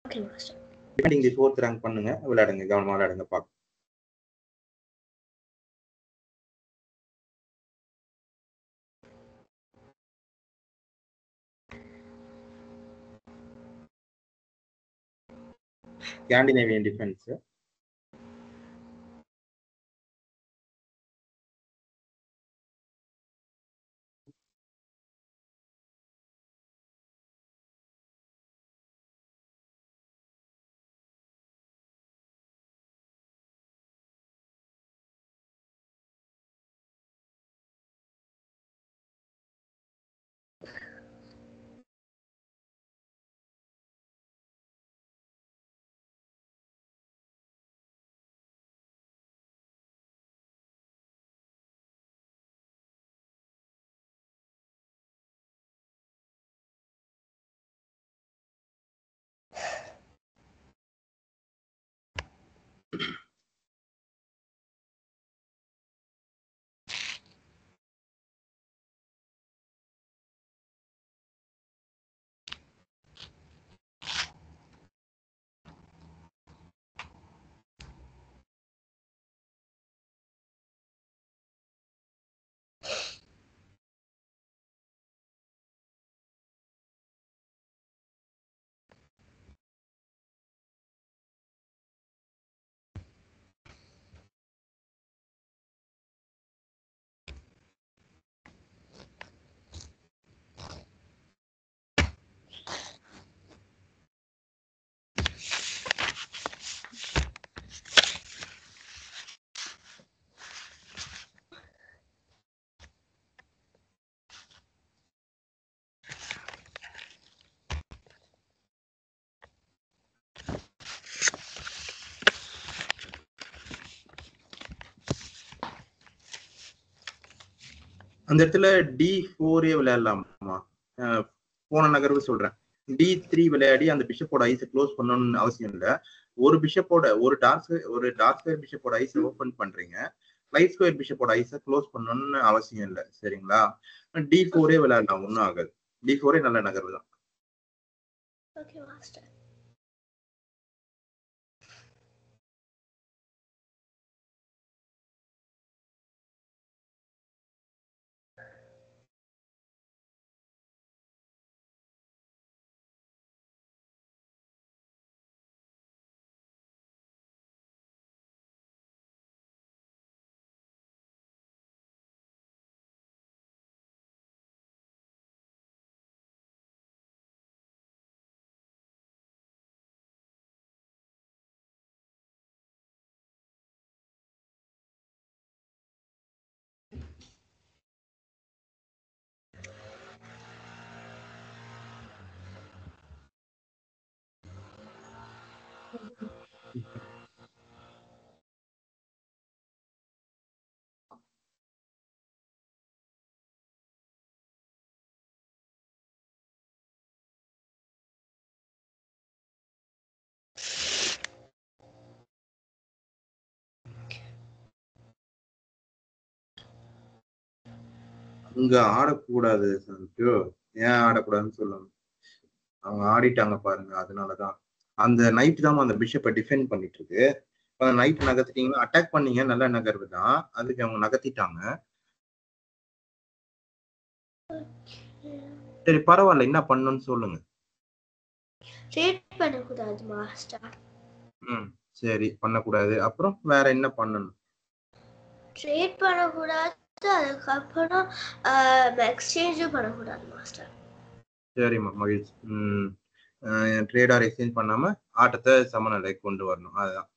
Okay, master. Defending the 4th rank பண்ணுங்க, விளையாடுங்க, கவனமா விளையாடுங்க பாக்க. Scandinavian defense. அந்த இடத்துல D4 விளையாடலாமா? போன நகர்வு சொல்றேன். D3 விளையாடி அந்த பிஷப்போட ஐஸை க்ளோஸ் பண்ணணும்னு அவசியம் இல்ல. ஒரு பிஷப்போட ஒரு டார்க் ஸ்கொயர் பிஷப்போட ஐஸை ஓபன் பண்றீங்க. லைட் ஸ்கொயர் பிஷப்போட ஐஸை க்ளோஸ் பண்ணணும்னு அவசியம் இல்ல. சரிங்களா? D4 விளையாடலாம், ஒன்னும் ஆகாது. D4 நல்ல நகர்வு தான். Okay, master. இங்க ஆடக்கூடாது சந்திச்சு. ஏன் ஆடக்கூடாதுன்னு சொல்லணும். அவங்க ஆடிட்டாங்க பாருங்க, அதனாலதான். அந்த நைட் தான் அந்த பிஷப்பை டிஃபெண்ட் பண்ணிட்டு இருக்கு. நைட் நகர்த்திட்டீங்கன்னா அட்டாக் பண்ணீங்க, நல்ல நகர்வு தான். அதுக்கு அவங்க நகர்த்திட்டாங்க. சரி பரவாயில்ல, என்ன பண்ணணும்னு சொல்லுங்க. ட்ரேட் பண்ணக்கூடாது மாஸ்டர். சரி பண்ணக்கூடாது. அப்புறம் வேற என்ன பண்ணணும்? ட்ரேட் பண்ணக்கூடாது, அதுக்கப்புறம் எக்ஸ்சேஞ்சும் பண்ணக்கூடாது மாஸ்டர். சரிம்மா, மகிழ்ச்சி. ட்ரேட் ஆர் எக்ஸ்சேஞ்ச் பண்ணாம ஆட்டத்தை சமநிலை கொண்டு வரணும், அதுதான்.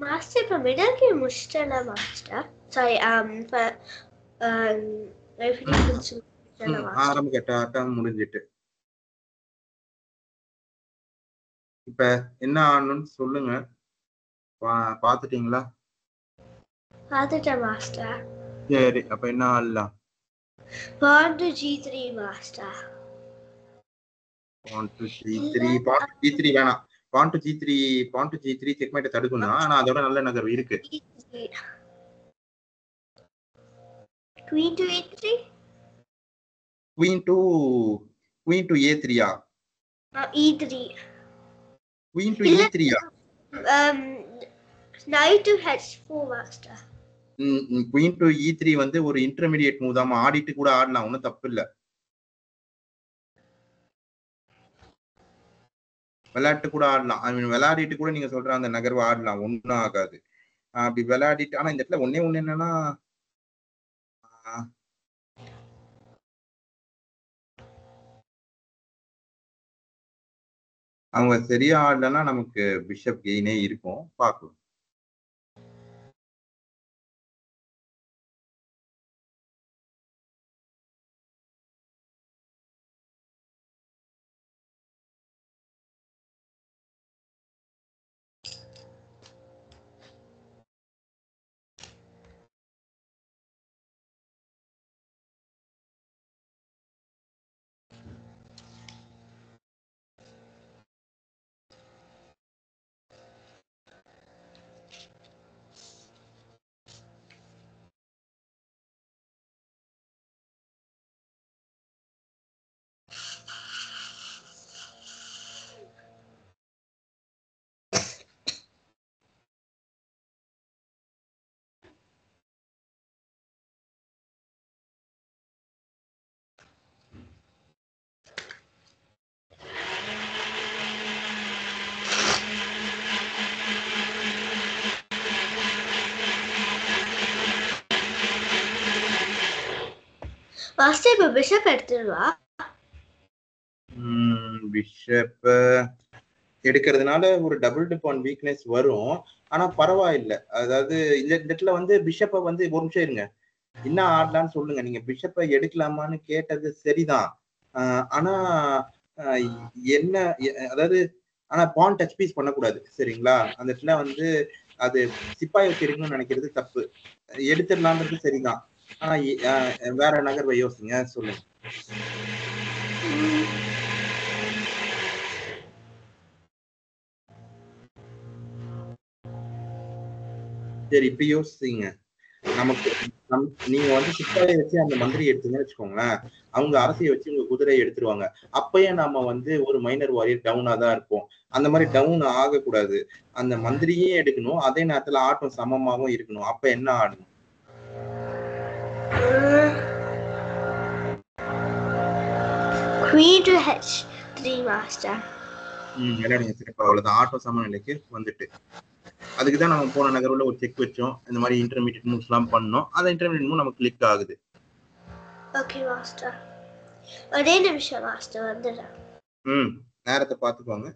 மாஸ்டர் இப்ப மிடில் கேம் முடிச்சிட்டல மாஸ்டர். சாரி, ஆரம்பிக்கட்ட ஆட்டம் முடிஞ்சிட்டு. இப்ப என்ன ஆடணும்னு சொல்லுங்க. பாத்துட்டீங்களா? பாத்துட்டேன் மாஸ்டர். சரி, அப்ப என்ன ஆடலாம்? Pawn to G3 master. Pawn to G3 வேணாம். Pawn to G3 செக்மேட்டை தடுக்கும் தான். ஆனா அதோட நல்ல நகர்வு இருக்கு. Queen to E3. Queen to A3-யா? E3. குயின் டு இல்ல, E3-யா? knight to H4 master. Queen to E3 வந்து ஒரு இன்டர்மீடியட் மூவ் தான், ஆடிட்டு கூட ஆடலாம், ஒன்றும் தப்பு இல்ல. விளையாட்டு கூட ஆடலாம். ஐ மீன் விளையாடிட்டு கூட நீங்க சொல்ற அந்த நகர்வு ஆடலாம், ஒன்றும் ஆகாது. அப்படி விளையாடிட்டு, ஆனா இந்த இடத்துல ஒன்னே ஒண்ணு என்னன்னா, அவங்க சரியா ஆடலன்னா நமக்கு பிஷப் கெயினே இருக்கும், பார்க்கலாம். மாஸ்டர் இப்ப பிஷப் எடுத்துருவா. பிஷப் எடுக்கிறதுனால ஒரு டபுள் டிப் ஆன் வீக்னஸ் வரும், ஆனா பரவாயில்ல. அதாவது இந்த இடத்துல வந்து பிஷப்பை வந்து ஒரு நிமிஷம் இருங்க, என்ன ஆடலான்னு சொல்லுங்க. நீங்க பிஷப்பை எடுக்கலாமான்னு கேட்டது சரிதான். ஆனா என்ன, அதாவது ஆனா பான் டச் பீஸ் பண்ணக்கூடாது, சரிங்களா? அந்த இடத்துல வந்து அது சிப்பாய் வச்சு எடுக்கணும்னு நினைக்கிறது தப்பு. எடுத்துடலான்றது சரிதான், ஆனா வேற நகர்வை யோசிங்க, சொல்லுங்க. சரி, இப்ப யோசிங்க. நமக்கு நீங்க வந்து சிப்பாயை வச்சு அந்த மந்திரி எடுத்தீங்கன்னு வச்சுக்கோங்களேன், அவங்க அரசியை வச்சு உங்க குதிரையை எடுத்துருவாங்க. அப்பயே நாம வந்து ஒரு மைனர் வாரியர் டவுனா தான் இருப்போம். அந்த மாதிரி டவுன் ஆகக்கூடாது. அந்த மந்திரியே எடுக்கணும், அதே நேரத்துல ஆட்டம் சமமாவும் இருக்கணும். அப்ப என்ன ஆடணும்? Queen to H3 master. விளையாடுங்க சிறப்பா, அவ்வளவுதான். ஆட்டம் சமநிலைக்கு வந்துட்டு, அதுக்குதான் நம்ம போன நகர்வுல ஒரு செக் வச்சோம். இந்த மாதிரி இன்டர்மீடியட் மூவ்ஸ் எல்லாம் பண்ணோம். அந்த இன்டர்மீடியட் மூவ் நமக்கு கிளிக் ஆகுது. ஓகே மாஸ்டர், ஒரே நிமிஷம் மாஸ்டர் வந்துடுறேன். நேரத்தை பார்த்துக்கோங்க.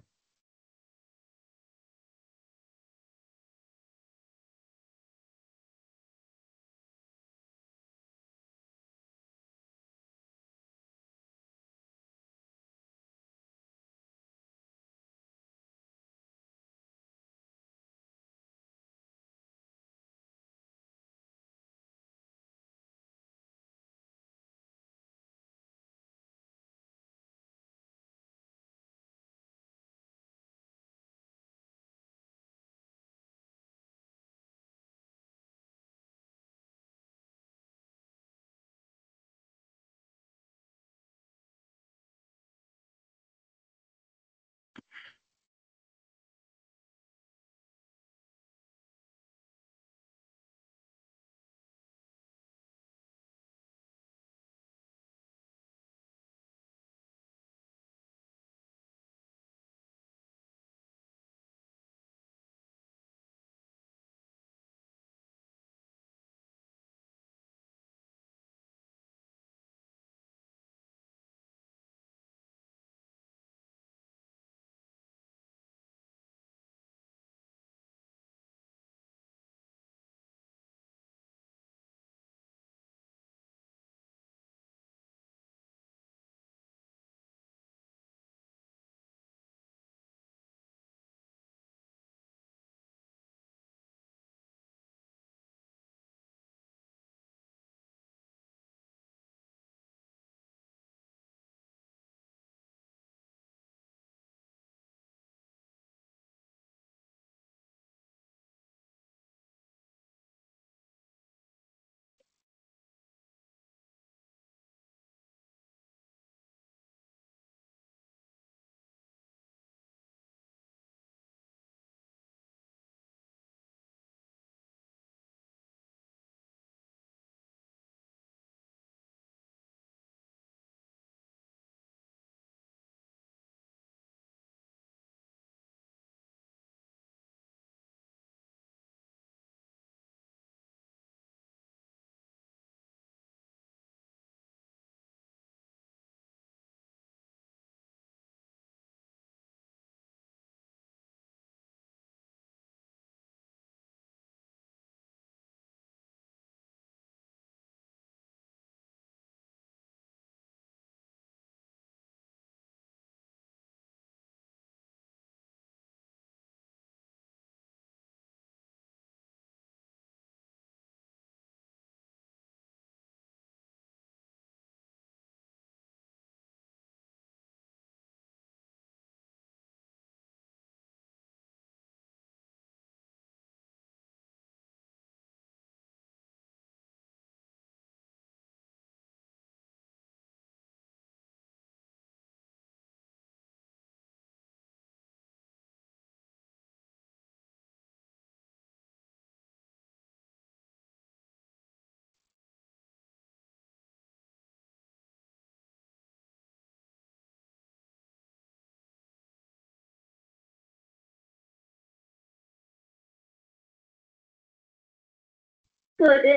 இப்போது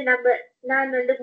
நான் வந்து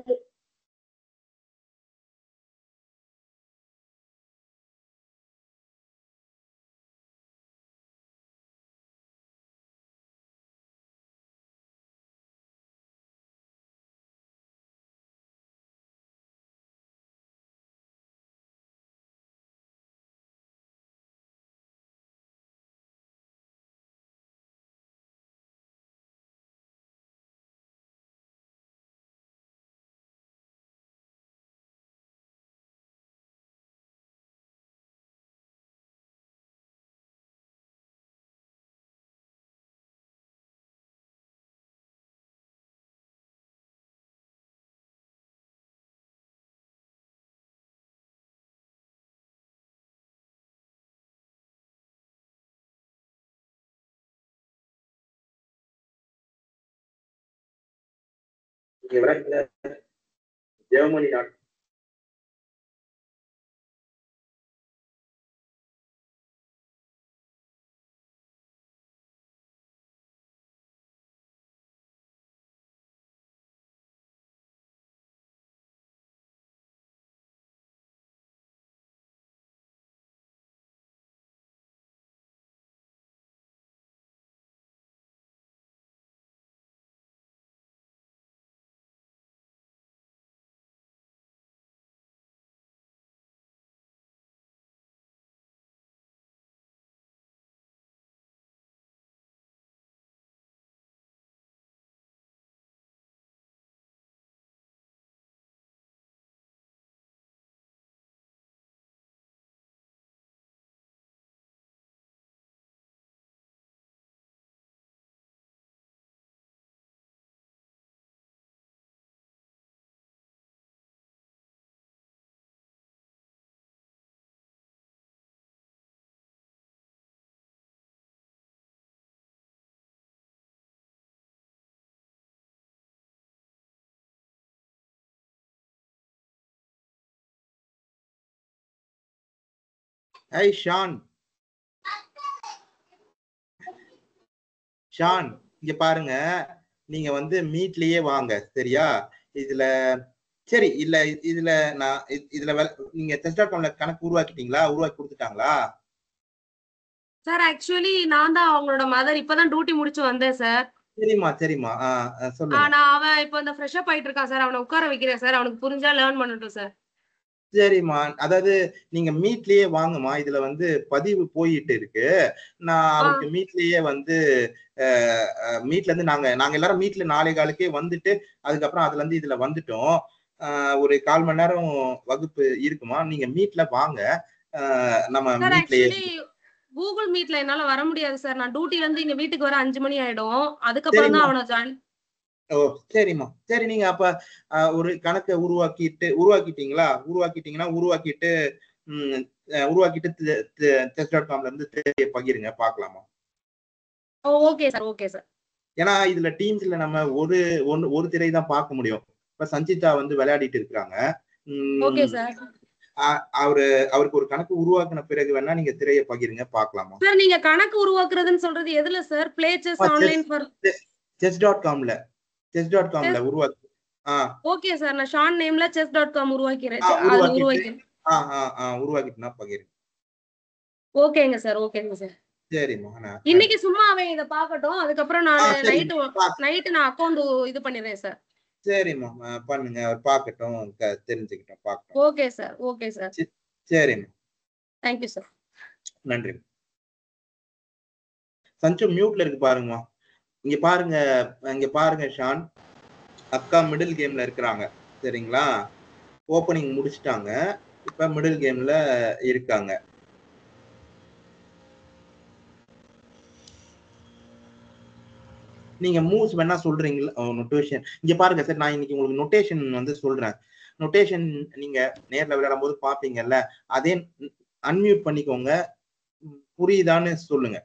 ஜெர்மனி நாட்டு Hey ஷான் இங்க பாருங்க, நீங்க வந்து மீட்லயே வாங்க சரியா. இதுல சரி இல்ல இதுல நான் இதுல நீங்க செஸ்.comல கணக்கு உருவாக்கி கொடுத்துட்டாங்களா? சார் ஆக்சுவலி நான் தான் அவங்களோட மதர். இப்பதான் டியூட்டி முடிச்சு வந்தேன் சார். சரிம்மா சொல்லுங்க. நான் அவன் இப்போ இந்த ஃப்ரெஷ் அப் ஆயிட்டு இருக்கான் சார். அவனை உட்கார வைக்கிறேன் சார். அவனுக்கு புரிஞ்சா லேர்ன் பண்ணட்டும் சார். சரிம்மா, அதாவது நீங்க மீட்லயே வாங்கம்மா. இதுல வந்து பதிவு போயிட்டு இருக்கு. நான் அவருக்கு மீட்லயே வந்து மீட்ல இருந்து நாங்க எல்லாரும் மீட்ல 4:15 வந்துட்டு அதுக்கப்புறம் அதுல இருந்து இதுல வந்துட்டோம். ஒரு 1/4 மணி நேரம் வகுப்பு இருக்குமா, நீங்க மீட்ல வாங்க. நம்ம மீட்லயே கூகுள் மீட்ல என்னால வர முடியாது சார். நான் டியூட்டில இருந்து இங்க வீட்டுக்கு வர 5 மணி ஆயிடும். அதுக்கப்புறம் தான் அவனை ஜாயின். ஓ சரிம்மா, சரி நீங்க அப்ப ஒரு கணக்கை உருவாக்கிட்டீங்கன்னா உருவாக்கிட்டு chess.comல இருந்து பகிருங்க பாக்கலாமா? Okay sir, okay sir. ஏன்னா இதுல டீம்ஸ்ல நம்ம ஒரு திரை தான் பார்க்க முடியும். இப்ப சஞ்சிதா வந்து விளையாடிட்டு இருக்காங்க. Okay sir. அவருக்கு ஒரு கணக்கு உருவாக்கின பிறகு வேணா நீங்க திரையை பகிருங்க பாக்கலாமா? சார் நீங்க கணக்கு உருவாக்குறதுன்னு சொல்றது எதுல sir? Play chess online for chess.comல உருவாக்கு. ஓகே சார், நான் ஷான் நேம்ல chess.com உருவாக்கிறேன். உருவாக்கிட்டா பகிருங்க. ஓகேங்க சார், ஓகேங்க சார். சரிம்மா, இன்னைக்கு சும்மா அவன் இத பாக்கட்டும். அதுக்கப்புறம் நான் நைட் நான் அக்கவுண்ட் இது பண்ணிடுறேன் சார். சரிம்மா பண்ணுங்க, அவர் பாக்கட்டும், தெரிஞ்சுக்கிட்டோம் பாக்கட்டும். Okay sir, okay sir. சரிம்மா, தேங்க் யூ சார். நன்றி. சஞ்சு மியூட்ல இருக்கு பாருங்கம்மா. இங்க பாருங்க ஷான், அக்கா மிடில் கேம்ல இருக்கிறாங்க சரிங்களா. ஓப்பனிங் முடிச்சிட்டாங்க, இப்ப மிடில் கேம்ல இருக்காங்க. நீங்க மூவ்ஸ் வேணா சொல்றீங்களா? நோட்டேஷன் இங்க பாருங்க சார், நான் இன்னைக்கு உங்களுக்கு நோட்டேஷன் வந்து சொல்றேன். நோட்டேஷன் நீங்க நேர்ல விளையாடும் போது பாப்பீங்கல்ல, அதே அன்மியூட் பண்ணிக்கோங்க, புரியுதான்னு சொல்லுங்க.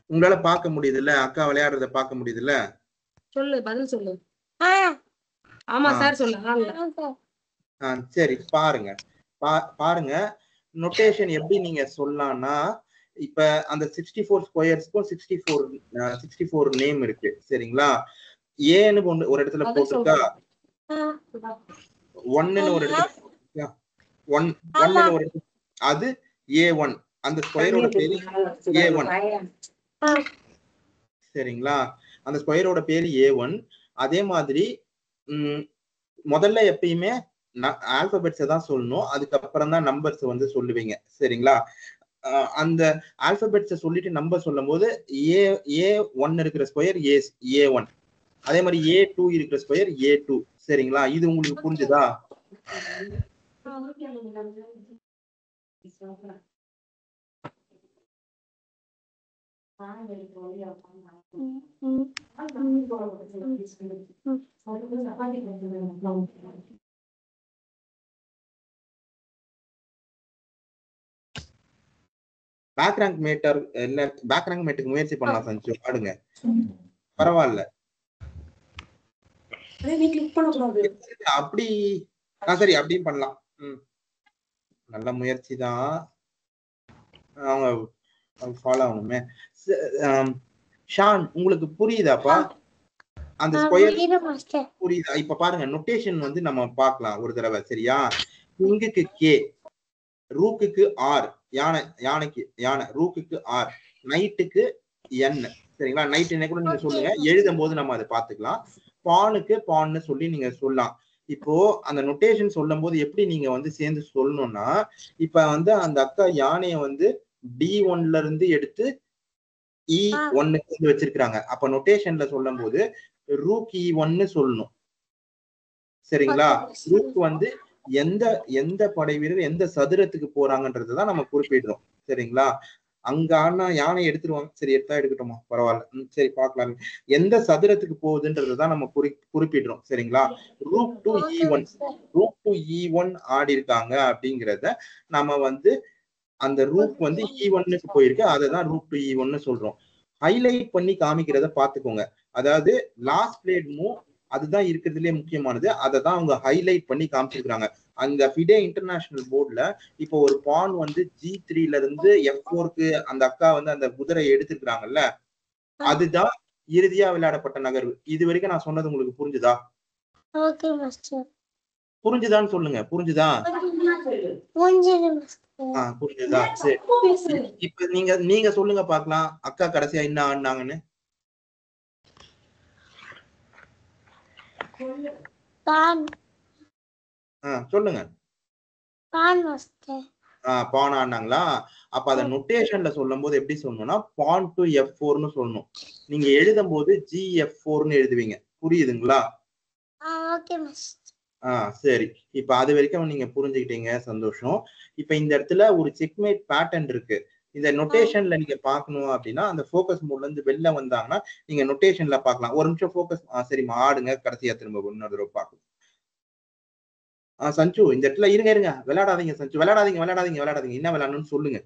உங்களால பார்க்க முடியுதுல்ல, அக்கா விளையாடுறத பார்க்க முடியுதுல்ல? சொல்லு, பதில் சொல்லு. ஆமா சார் சொல்லுங்க. சரி பாருங்க நோட்டேஷன் எப்படி நீங்க சொல்லலாம்னா, இப்ப அந்த 64 ஸ்கொயர்ஸ்க்கும் 64 நேம் இருக்கு சரிங்களா. ஏன்னு ஒரு இடத்துல போட்டிருக்கா, ஒன்னு ஒரு இடத்துல ஒன்னு ஒரு இடத்துல, அது A1. அந்த ஸ்கொயரோட பேரு A1 சரிங்களா. அந்த ஸ்கொயரோட பேரு A1. அதே மாதிரி முதல்ல எப்பயுமே ஆல்பபெட்ஸை தான் சொல்லணும், அதுக்கப்புறம் தான் நம்பர்ஸ் வந்து சொல்லுவீங்க சரிங்களா. அந்த ஆல்பபெட்ஸை சொல்லிட்டு நம்பர் சொல்லும் போது A1 இருக்கிற ஸ்கொயர் A1, அதே மாதிரி A2 இருக்கிற ஸ்கொயர் A2 சரிங்களா. இது உங்களுக்கு புரிஞ்சுதா? பேக் ரேங்க் மேட்டர் இல்ல, பேக் ரேங்க் மேட்டுக்கு முயற்சி பண்ணலாம் சஞ்சு, ஆடுங்க பரவாயில்ல. அப்படி சரி அப்படியும் பண்ணலாம். நல்ல முயற்சி தான், அவங்க ஃபாலோ ஆகணுமே. ஷான் உங்களுக்கு புரியுதாப்பா அந்த ஸ்கொயர்? புரியுதா? இப்ப பாருங்க நோட்டேஷன் வந்து நம்ம பார்க்கலாம் ஒரு தடவை சரியா. கிங்குக்கு K, ரூக்குக்கு R, யானைக்கு யானை, ரூக்குக்கு R, நைட்டுக்கு N சரிங்களா. நைட் என்ன கூட நீங்க சொல்லுங்க, எழுதும் போது நம்ம அதை பார்த்துக்கலாம். பானுக்கு பான்னு சொல்லி நீங்க சொல்லலாம். இப்போ அந்த நொட்டேஷன் சொல்லும் போது எப்படி நீங்க வந்து சேர்ந்து சொல்லணும்னா, இப்ப வந்து அந்த அக்கா யானைய வந்து D1ல இருந்து எடுத்து E1க்கு வச்சிருக்காங்க. அப்ப நொட்டேஷன்ல சொல்லும் போது ரூக் E1ன்னு சொல்லணும் சரிங்களா. ரூக் வந்து எந்த படை வீரர் எந்த சதுரத்துக்கு போறாங்கன்றதுதான் நம்ம குறிப்பிடுறோம் சரிங்களா. அங்க ஆனா யானை எடுத்துருவாங்க, சரி எடுத்தா எடுக்கட்டுமா பரவாயில்ல, சரி பார்க்கலாம். எந்த சதுரத்துக்கு போகுதுன்றதுதான் நம்ம குறிப்பிடுறோம் சரிங்களா. ரூக் டு E1 ஆடி இருக்காங்க அப்படிங்கிறத நம்ம வந்து அந்த ரூக் வந்து E1க்கு போயிருக்கு, அததான் ரூக் டு E1ன்னு சொல்றோம். ஹைலைட் பண்ணி காமிக்கிறத பாத்துக்கோங்க. அதாவது லாஸ்ட் பிளேட் மூவ் அதுதான் இருக்கிறதுலே முக்கியமானது, அதை தான் அவங்க ஹைலைட் பண்ணி காமிச்சிருக்காங்க. அந்த ஃபிடே இன்டர்நேஷனல் போர்டுல இப்போ ஒரு பான் வந்து G3ல இருந்து F4க்கு அந்த அக்கா வந்து அந்த குதிரையை எடுத்திருக்காங்கல்ல, அதுதான் இறுதியா விளையாடப்பட்ட நகர்வு. இது வரைக்கும் நான் சொன்னது உங்களுக்கு புரிஞ்சுதா? புரிஞ்சுதான்னு சொல்லுங்க. புரிஞ்சுதா? புரிஞ்சுதா? சரி, இப்ப நீங்க சொல்லுங்க பாக்கலாம், அக்கா கடைசியா என்ன ஆடினாங்கன்னு. சொல்லுங்க. பான் ஆடினாங்களா? அப்ப அத நொட்டேஷன்ல சொல்லும் போது எப்படி சொல்லணும்னா பான் டு F4ன்னு சொல்லணும். நீங்க எழுதும் போது GF4ன்னு எழுதுவீங்க. புரியுதுங்களா? சரி, இப்ப அது வரைக்கும் நீங்க புரிஞ்சுக்கிட்டீங்க, சந்தோஷம். இப்ப இந்த இடத்துல ஒரு செக்மேட் பேட்டர்ன் இருக்கு. இந்த நொட்டேஷன்ல நீங்க பாக்கணும் அப்படின்னா அந்த போக்கஸ் மோட்ல இருந்து வெளில வந்தாங்கன்னா நீங்க நொட்டேஷன்ல பாக்கலாம். ஒரு நிமிஷம் போக்கஸ் சரிமா ஆடுங்க, கடைசியா திரும்ப இன்னொரு தடவை பார்க்கலாம். சஞ்சு இந்த இடத்துல இருங்க விளையாடாதீங்க சஞ்சு, விளையாடாதீங்க. என்ன விளையாடணும்னு சொல்லுங்க.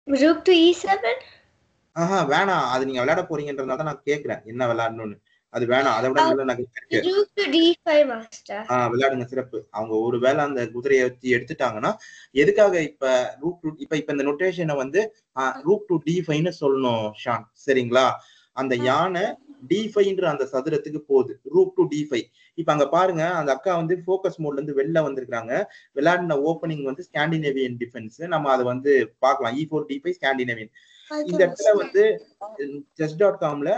Rook to E7. வேணாம், அது நீங்க விளையாட போறீங்கன்றதுனால நான் கேக்குறேன் என்ன விளையாடணும்னு. அது வேணாம், அதை விட நல்ல நகை இருக்கு. Rook to D5 master. விளையாடுங்க, சிறப்பு. அவங்க ஒருவேளை அந்த குதிரையை வச்சு எடுத்துட்டாங்கன்னா எதுக்காக இப்ப இப்ப இந்த நொட்டேஷனை வந்து ரூக் டு D5ன்னு சொல்லணும் ஷான் சரிங்களா. அந்த யானை D5ன்ற அந்த சதுரத்துக்கு போகுது, ரூக் டு D5. இப்ப அங்க பாருங்க அந்த அக்கா வந்து போக்கஸ் மோட்ல இருந்து வெளில வந்திருக்காங்க. விளையாடின ஓப்பனிங் வந்து ஸ்காண்டினேவியன் டிஃபென்ஸ். நம்ம அதை வந்து பார்க்கலாம், E4 D5 ஸ்காண்டினேவியன். இந்த இடத்துல வந்து chess.comல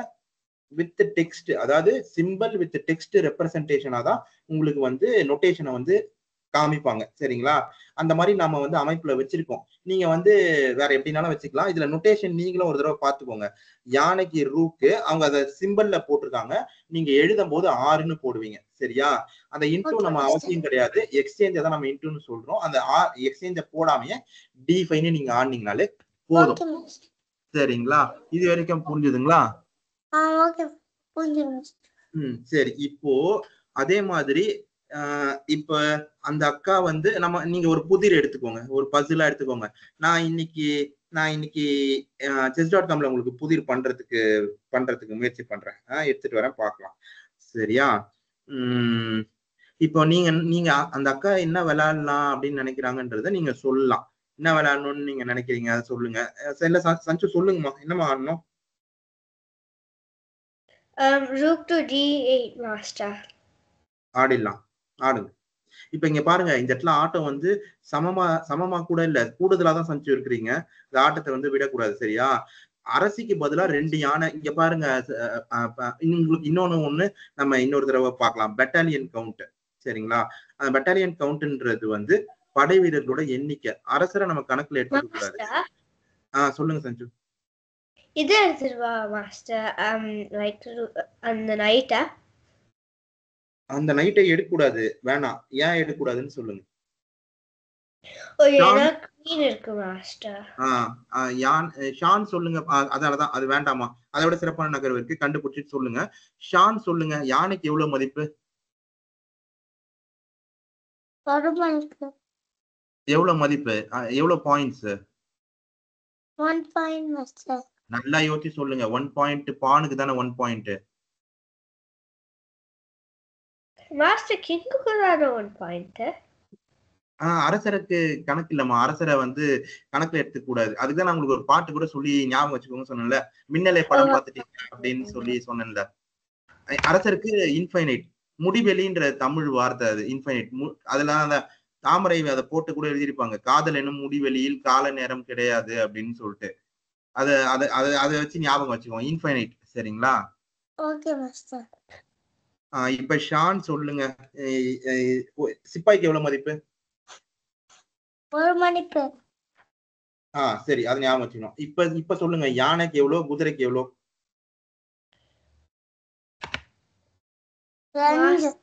வித் டெக்ஸ்ட், அதாவது சிம்பிள் வித் டெக்ஸ்ட் ரெப்ரசன்டேஷனா தான் உங்களுக்கு வந்து நொட்டேஷனை வந்து காமிப்பாங்க சரிங்களா. அந்த மாதிரி நாம வந்து அமைப்புல வச்சிருக்கோம். நீங்க வந்து வேற எப்படினாலும் வச்சுக்கலாம். இதுல நொட்டேஷன் நீங்களும் ஒரு தடவை பார்த்துக்கோங்க. யானைக்கு ரூக்கு அவங்க அதை சிம்பிள்ல போட்டிருக்காங்க, நீங்க எழுதும் போது 6ன்னு போடுவீங்க சரியா. அந்த இன்டூ நம்ம அவசியம் கிடையாது, எக்ஸ்சேஞ்ச தான் நம்ம இன்டூன்னு சொல்றோம். அந்த எக்ஸ்சேஞ்ச போடாமையே D5ன்னு நீங்க ஆடினீங்கனாலே போதும் சரிங்களா. இது வரைக்கும் புரிஞ்சுதுங்களா? சரி, இப்போ அதே மாதிரி இப்ப அந்த அக்கா வந்து நீங்க ஒரு புதிர் எடுத்துக்கோங்க, ஒரு பசிலா எடுத்துக்கோங்க. நான் இன்னைக்கு chess.comல உங்களுக்கு புதிர் பண்றதுக்கு முயற்சி பண்றேன். எடுத்துட்டு வரேன், பார்க்கலாம் சரியா. இப்போ நீங்க நீங்க அந்த அக்கா என்ன விளையாடலாம் அப்படின்னு நினைக்கிறாங்கன்றத நீங்க சொல்லலாம். என்ன விளையாடணும்னு நீங்க நினைக்கிறீங்க அதை சொல்லுங்க. இல்ல சஞ்சு சொல்லுங்கம்மா, என்னம்மா ஆடணும்? Rook to D8, master. ஆடிடலாம், ஆடுங்க. இப்ப இங்க பாருங்க, இந்த இடத்துல ஆட்டம் வந்து சமமா கூட இல்ல, கூடுதலா தான் சஞ்சு இருக்கிறீங்க. இந்த ஆட்டத்தை வந்து விடக்கூடாது, சரியா? அரசிக்கு பதிலா 2 யானை இங்க பாருங்க. உங்களுக்கு இன்னொன்னு நம்ம இன்னொரு தடவை பார்க்கலாம். பெட்டாலியன் கவுண்ட், சரிங்களா? அந்த பெட்டாலியன் கவுண்ட்ன்றது வந்து படை வீரர்களோட எண்ணிக்கை. அரசரை நம்ம கணக்குல எடுத்துக்க கூடாது. சொல்லுங்க சஞ்சு. இது எடுத்துருவா மாஸ்டர். லைக் அந்த நைட்டா, அந்த நைட்டை எடுக்கக்கூடாது, வேணாம். ஏன் எடுக்கக்கூடாதுன்னு சொல்லுங்க. குவீன் இருக்கு மாஸ்டர். ஷான் சொல்லுங்க. அதனாலதான் அது வேண்டாமா, அதை விட சிறப்பான நகர்வு இருக்கு, கண்டுபிடிச்சிட்டு சொல்லுங்க. ஷான் சொல்லுங்க, யானைக்கு எவ்வளவு மதிப்பு? எவ்வளவு மதிப்பு, எவ்வளவு பாயிண்ட்ஸ்? 1 point master. நல்லா யோசிச்சு சொல்லுங்க. 1 பாயிண்ட் பானுக்கு தானே 1 பாயிண்ட். மாஸ்டர் கிங்குக்கு தானே 1 பாயிண்ட். அரசருக்கு கணக்கு இல்லம்மா. அரசரை வந்து கணக்குல எடுத்துக்க கூடாது. அதுக்குதான் நான் உங்களுக்கு ஒரு பாட்டு கூட சொல்லி ஞாபகம் வச்சுக்கோங்க சொன்னேன்ல. மின்னலை படம் பார்த்துட்டீங்க அப்படின்னு சொல்லி சொன்னேன்ல. அரசருக்கு இன்ஃபைனைட், முடிவெளின்ற தமிழ் வார்த்தை அது, இன்ஃபைனைட். அதெல்லாம் அந்த தாமரை அதை போட்டு கூட எழுதியிருப்பாங்க. காதல் எனும் முடிவெளியில் கால நேரம் கிடையாது அப்படின்னு சொல்லிட்டு. அதை வச்சு ஞாபகம் வச்சுக்கோங்க, இன்ஃபைனைட், சரிங்களா? Okay master. இப்ப ஷான் சொல்லுங்க, சிப்பாய்க்கு எவ்வளவு மதிப்பு? 1 மதிப்பு. சரி, அது ஞாபகம் வச்சுக்கணும். இப்ப சொல்லுங்க, யானைக்கு எவ்வளவு, குதிரைக்கு எவ்வளவு? 2.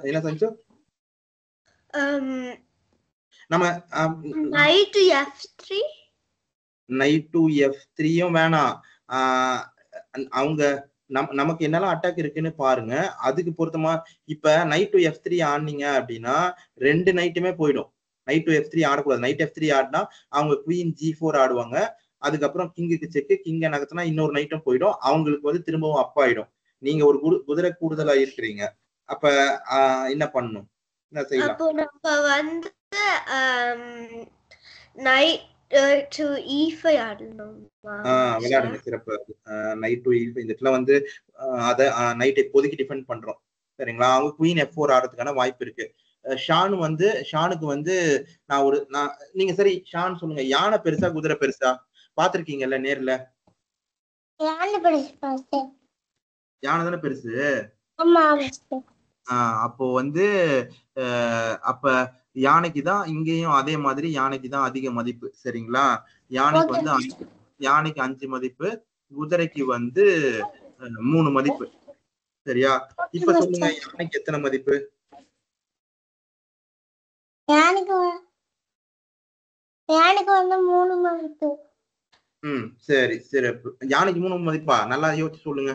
என்ன சஞ்சு? நம்ம knight to f3. knight to f3யும் வேணாம். அவங்க நமக்கு என்னெல்லாம் அட்டாக் இருக்குன்னு பாருங்க, அதுக்கு பொருத்தமா. இப்ப நைட் டு f3 ஆடினீங்க அப்படின்னா 2 நைட்டுமே போயிடும். Night to f3 ஆடக்கூடாது. Night f3 ஆடினா அவங்க குவீன் g4 ஆடுவாங்க. அதுக்கப்புறம் கிங்குக்கு செக்கு, கிங்க நகர்த்தினா இன்னொரு நைட்டும் போயிடும். அவங்களுக்கு வந்து திரும்பவும் அப் ஆயிடும். நீங்க ஒரு குதிரை கூடுதலா இருக்கிறீங்க. அப்ப என்ன பண்ணணும், என்ன செய்யலாம்? அப்போ நம்ம வந்து நைட் டு e5 ஆடணும். விளையாடுங்க, சிறப்பு. நைட் டு e5 இந்த இடத்துல வந்து அத நைட் இப்போதைக்கு டிஃபெண்ட் பண்றோம், சரிங்களா? அவங்க குவீன் f4 ஆடுறதுக்கான வாய்ப்பு இருக்கு. ஷானுக்கு வந்து நீங்க சரி ஷான் சொல்லுங்க, யானை பெருசா குதிரை பெருசா? பாத்திருக்கீங்கல்ல நேர்ல? யானை தானே பெருசு. அப்போ வந்து அப்ப யானைக்கு தான் இங்கேயும் அதே மாதிரி, யானைக்கு தான் அதிக மதிப்பு, சரிங்களா? யானைக்கு வந்து 5 மதிப்பு, குதிரைக்கு வந்து 3 மதிப்பு, சரியா? இப்ப சொல்லுங்க, யானைக்கு எத்தனை மதிப்பு? யானைக்கு வந்து 3 மதிப்பு. சரி, சிறப்பு. யானைக்கு 3 மதிப்பா? நல்லா யோசிச்சு சொல்லுங்க.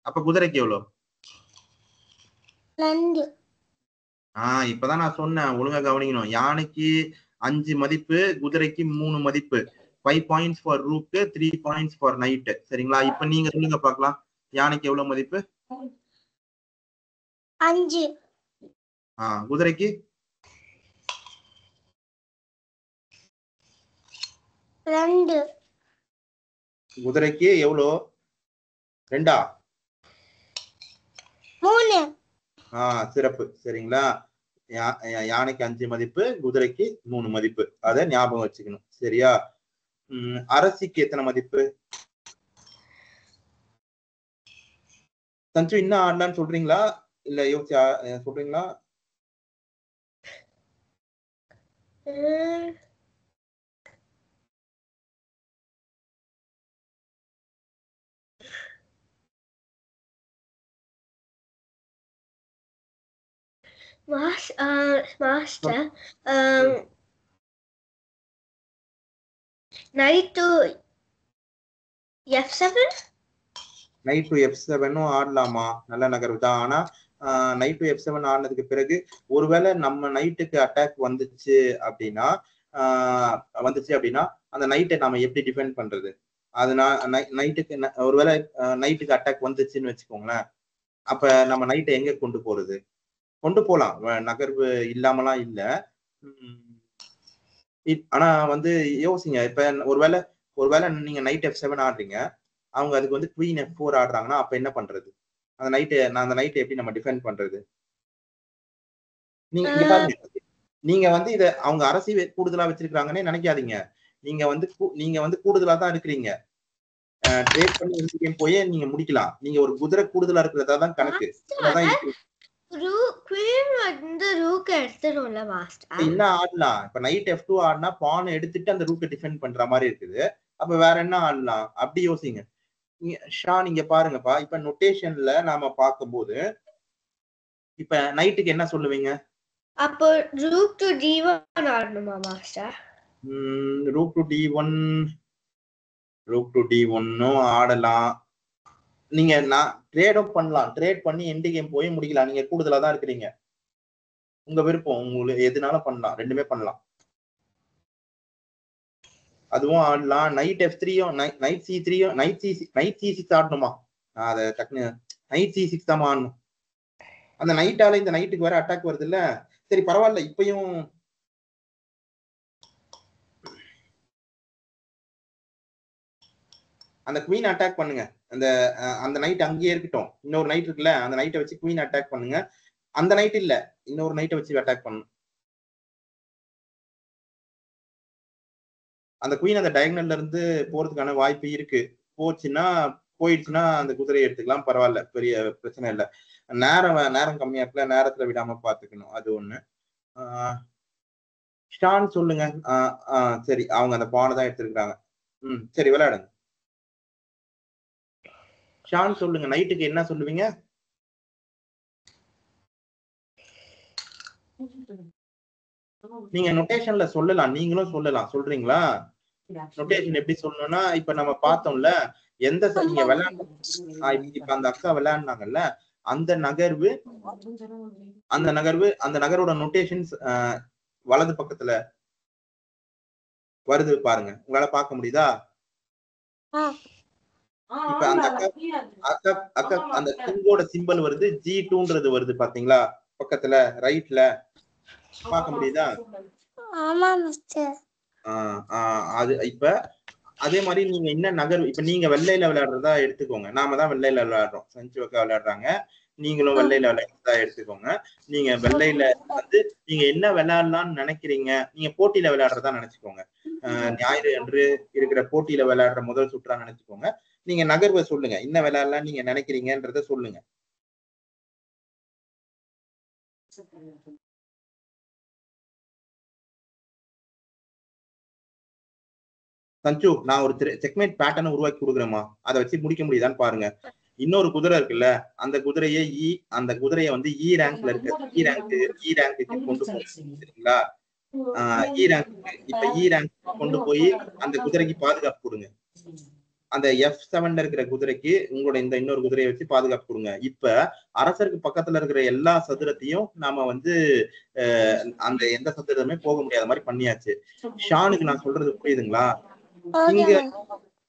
அப்ப குதிரைக்கு எவ்வளவு? 2. இப்பதான் நான் சொன்னேன், ஒழுங்கா கவனிக்கணும். யானைக்கு 5 மதிப்பு, குதிரைக்கு 3 மதிப்பு. 5 points for rook, 3 points for night, சரிங்களா? இப்ப நீங்க சொல்லுங்க பார்க்கலாம், யானைக்கு எவ்வளவு மதிப்பு? 5. குதிரைக்கு? 2. குதிரைக்கு எவ்வளோ? 2? 3. சிறப்பு, சரிங்களா? யானைக்கு 5 மதிப்பு, குதிரைக்கு 3 மதிப்பு. அதை ஞாபகம் வச்சுக்கணும், சரியா? அரசிக்கு எத்தனை மதிப்பு? சஞ்சு இன்னும் ஆடலான்னு சொல்றீங்களா, இல்ல யோசிச்சு சொல்றீங்களா? Master, knight to f7. Night to f7 ஆடலாமா? நல்ல நகர்வு தான். ஆனா நைட் டு f7 ஆடினதுக்கு பிறகு ஒருவேளை நம்ம நைட்டுக்கு அட்டாக் வந்துச்சு அப்படின்னா அந்த நைட்டை நாம எப்படி டிஃபெண்ட் பண்றது? அது நைட்டுக்கு ஒருவேளை நைட்டுக்கு அட்டாக் வந்துச்சுன்னு வச்சுக்கோங்களேன், அப்ப நம்ம நைட்டை எங்க கொண்டு போறது? கொண்டு போலாம், நகர்வு இல்லாமலாம் இல்ல. ஆனா வந்து யோசிங்க, இப்ப ஒருவேளை ஒருவேளை நீங்க நைட் F7 ஆடுறீங்க, அவங்க அதுக்கு வந்து குவீன் F4 ஆடுறாங்கன்னா அப்ப என்ன பண்றது? அந்த நைட்டை எப்படி நம்ம டிஃபெண்ட் பண்றது? நீங்க இங்க பாருங்க, நீங்க வந்து இத அவங்க அரசி கூடுதலா வச்சிருக்காங்கன்னே நினைக்காதீங்க. நீங்க வந்து கூடுதலா தான் இருக்கிறீங்க. ட்ரேட் பண்ணி இந்த கேம் போயே நீங்க முடிக்கலாம். நீங்க ஒரு குதிரை கூடுதலா இருக்கிறதா தான் கணக்கு. குயின் வந்து ரூக் எடுத்துரும்ல மாஸ்டர். என்ன ஆடலாம்? இப்ப நைட் F2 ஆடினா பான் எடுத்துட்டு அந்த ரூக்கை டிஃபெண்ட் பண்ற மாதிரி இருக்குது. அப்ப வேற என்ன ஆடலாம்? அப்படி யோசிங்க. ஷான் இங்க பாருங்கப்பா, இப்ப நொட்டேஷன்ல நாம பார்க்கும்போது இப்ப நைட்டுக்கு என்ன சொல்லுவீங்க? அப்போ ரூக் டு D1 ஆடணுமா மாஸ்டர்? ரூக் டு D1 ஆடலாம். நீங்க ட்ரேடும் பண்ணலாம். ட்ரேட் பண்ணி எண்ட் கேம் போய் முடிக்கலாம். நீங்க கூடுதலா தான் இருக்கிறீங்க. உங்க விருப்பம், உங்களுக்கு எதுனாலும் பண்ணலாம். ரெண்டுமே பண்ணலாம். அதுவும் ஆடலாம். நைட் F3யும் நைட் C3யும் நைட் C6 ஆடணுமா? அத டக்குனு நைட் C6 தான் ஆடணும். அந்த நைட்டால இந்த நைட்டுக்கு வேற அட்டாக் வருது இல்ல. சரி பரவாயில்ல, இப்பயும் அந்த குவீன் அட்டாக் பண்ணுங்க. அந்த நைட் அங்கேயே இருக்கட்டும். இன்னொரு நைட் இருக்குல்ல, அந்த நைட்டை வச்சு குவீன் அட்டாக் பண்ணுங்க. அந்த நைட் இல்ல, இன்னொரு நைட்டை வச்சு அட்டாக் பண்ணணும். அந்த குவீன் அந்த டயகனல்ல இருந்து போறதுக்கான வாய்ப்பு இருக்கு. போயிடுச்சுன்னா அந்த குதிரையை எடுத்துக்கலாம், பரவாயில்ல, பெரிய பிரச்சனை இல்லை. நேரம் கம்மியா இருக்குல்ல, நேரத்துல விடாம பாத்துக்கணும், அது ஒண்ணு. ஷான் சொல்லுங்க. சரி, அவங்க அந்த பானை தான் எடுத்திருக்காங்க. சரி விளையாடுங்க. ஷான் சொல்லுங்க, நைட்டுக்கு என்ன சொல்லுவீங்க? நீங்க நொட்டேஷன்ல சொல்லலாம், நீங்களும் சொல்லலாம். சொல்றீங்களா? நொட்டேஷன் எப்படி சொல்லணும்னா, இப்ப நம்ம பார்த்தோம்ல, நீங்க இப்ப அந்த அக்கா விளையாடுனாங்கல்ல, அந்த நகரோட நொட்டேஷன்ஸ் வலது பக்கத்துல வருது பாருங்க. உங்களால பார்க்க முடியுதா? இப்ப அந்த அக்கா அந்த கிங்கோட சிம்பல் வருது, G2ன்றது வருது பாத்தீங்களா பக்கத்துல ரைட்ல? பார்க்க முடியுதா? ஆமா மிஸ்டர். அது இப்ப அதே மாதிரி நீங்க என்ன இப்ப நீங்க வெள்ளையில விளையாடுறதா எடுத்துக்கோங்க. நாம தான் வெள்ளையில விளையாடுறோம், சஞ்சு அக்கா விளையாடுறாங்க, நீங்களும் வெள்ளையில விளையாடுறதா எடுத்துக்கோங்க. நீங்க வெள்ளையில வந்து நீங்க என்ன விளையாடலாம்னு நினைக்கிறீங்க, நீங்க போட்டியில விளையாடுறதா நினைச்சுக்கோங்க. ஞாயிறு அன்று இருக்கிற போட்டியில விளையாடுற முதல் சுற்றா நினைச்சுக்கோங்க. நீங்க நகர்வை சொல்லுங்க, என்ன விளையாடலாம் நீங்க நினைக்கிறீங்கன்றத சொல்லுங்க. சஞ்சு, நான் ஒரு செக்மேட் பேட்டர்ன் உருவாக்கி கொடுக்குறேமா, அதை வச்சு முடிக்க முடியுதான்னு பாருங்க. இன்னொரு குதிரை இருக்குல்ல, அந்த குதிரையை வந்து இ ரேங்க்ல ரேங்க்கு கொண்டு போகும். சரிங்களா? இப்ப இ ரேங்க் கொண்டு போய் அந்த குதிரைக்கு பாதுகாப்பு கொடுங்க. அந்த F7ல இருக்கிற குதிரைக்கு உங்களோட இந்த இன்னொரு குதிரையை வச்சு பாதுகாப்பு கொடுங்க. இப்ப அரசருக்கு பக்கத்துல இருக்கிற எல்லா சதுரத்தையும் நாம வந்து அந்த எந்த சதுரமே போக முடியாத மாதிரி பண்ணியாச்சு. ஷானுக்கு நான் சொல்றது புரியுதுங்களா?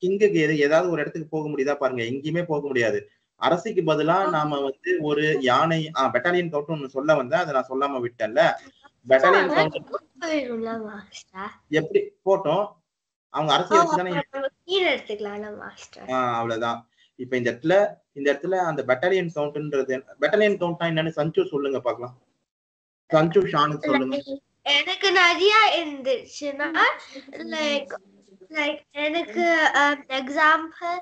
கிங்குக்கு ஏதாவது ஒரு இடத்துக்கு போக முடியுதா பாருங்க, எங்கேயுமே போக முடியாது. அரசிக்கு பதிலா நாம வந்து ஒரு யானை பெட்டாலியன் கவுண்ட் ஒண்ணு சொல்ல வந்தேன், அதை நான் சொல்லாம விட்டேன்ல. பெட்டாலியன் கவுண்ட் எப்படி போட்டோம், அவங்க அரசியை வச்சுதானே எடுத்துக்கலாம். அவ்வளவுதான். இப்ப இந்த இடத்துல அந்த பெட்டாலியன் கவுண்ட்னா என்னன்னு சஞ்சு சொல்லுங்க பாக்கலாம். சஞ்சு ஷானுக்கு சொல்லுங்க. எனக்கு நிறைய இருந்துச்சுன்னா லைக் எனக்கு எக்ஸாம்பிள்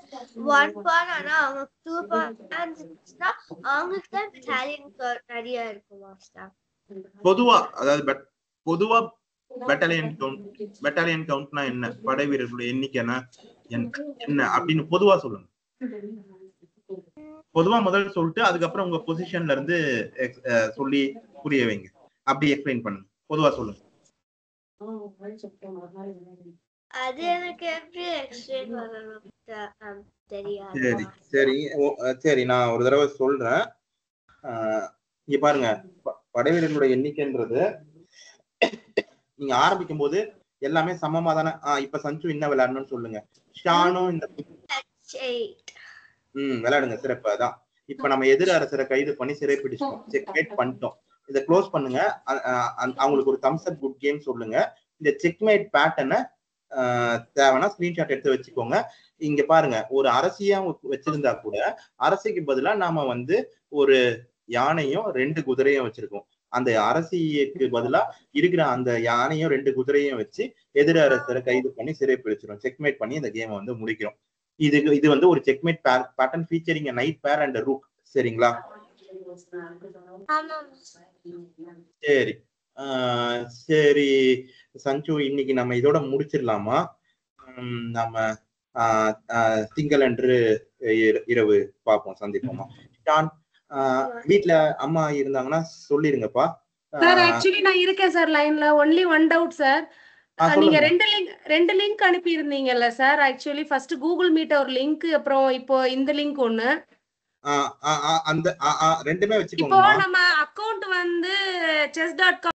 1 பான் ஆனா அவங்க 2 பான்ஸ் இருந்துச்சுன்னா அவங்களுக்கு தான் பெட்டாலியன் நிறைய இருக்கும் மாஸ்டர். பொதுவா பெட்டாலியன் கவுண்ட்னா என்ன, படை வீரர்களுடைய எண்ணிக்கைனா என்ன அப்படின்னு பொதுவா சொல்லுங்க. பொதுவா முதல்ல சொல்லிட்டு அதுக்கப்புறம் உங்க பொசிஷன்ல இருந்து சொல்லி புரிய வைங்க. அப்படி எக்ஸ்பிளைன் பண்ணுங்க, பொதுவா சொல்லுங்க. அது எனக்கு எப்படி எக்ஸ்பிளைன் பண்ணணும் தெரியாது. சரி நான் ஒரு தடவை சொல்றேன். இங்க பாருங்க, படை வீரர்களுடைய எண்ணிக்கைன்றது நீங்க ஆரம்பிக்கும் போது எல்லாமே சமமா தானே. இப்ப சஞ்சு என்ன விளையாடணும்னு சொல்லுங்க. ஷானும் இந்த விளையாடுங்க, சிறப்பு. அதான் இப்ப நம்ம எதிர் அரசரை கைது பண்ணி சிறைப்பிடிச்சிட்டோம், செக்மேட் பண்ணிட்டோம். இதை க்ளோஸ் பண்ணுங்க. அவங்களுக்கு ஒரு தம்ஸ் அப் குட் கேம் சொல்லுங்க. இந்த செக்மேட் பேட்டர்னை தேவைன்னா ஸ்கிரீன்ஷாட் எடுத்து வச்சுக்கோங்க. இங்க பாருங்க, ஒரு அரசியா வச்சிருந்தா கூட அரசிக்கு பதிலா நாம வந்து ஒரு யானையும் 2 குதிரையும் வச்சிருக்கோம். அந்த அரசிக்கு பதிலா இருக்கிற அந்த யானையும் 2 குதிரையும் வச்சு எதிர் அரசரை கைது பண்ணி சிறை பிடிச்சிடும், செக்மேட் பண்ணி இந்த கேமை வந்து முடிக்கிறோம். இது வந்து ஒரு செக்மேட் பேட்டர்ன் ஃபீச்சரிங் நைட் பேர் அண்ட் ரூக். சரிங்களா? சரி சரி சஞ்சு, இன்னைக்கு நம்ம இதோட முடிச்சிடலாமா? நம்ம திங்களன்று இரவு பார்ப்போம், சந்திப்போமா? ஜான், வீட்ல அம்மா இருந்தாங்கன்னா சொல்லிருங்கப்பா. சார் ஆக்சுவலி நான் இருக்கேன் சார் லைன்ல. Only one doubt sir. நீங்க ரெண்டு லிங்க் அனுப்பி இருந்தீங்கல்ல சார். ஆக்சுவலி ஃபர்ஸ்ட் கூகுள் மீட் ஒரு லிங்க், அப்புறம் இப்போ இந்த லிங்க் ஒண்ணு. அந்த ரெண்டுமே வச்சுக்கோங்க. இப்போ நம்ம அக்கவுண்ட் வந்து chess.com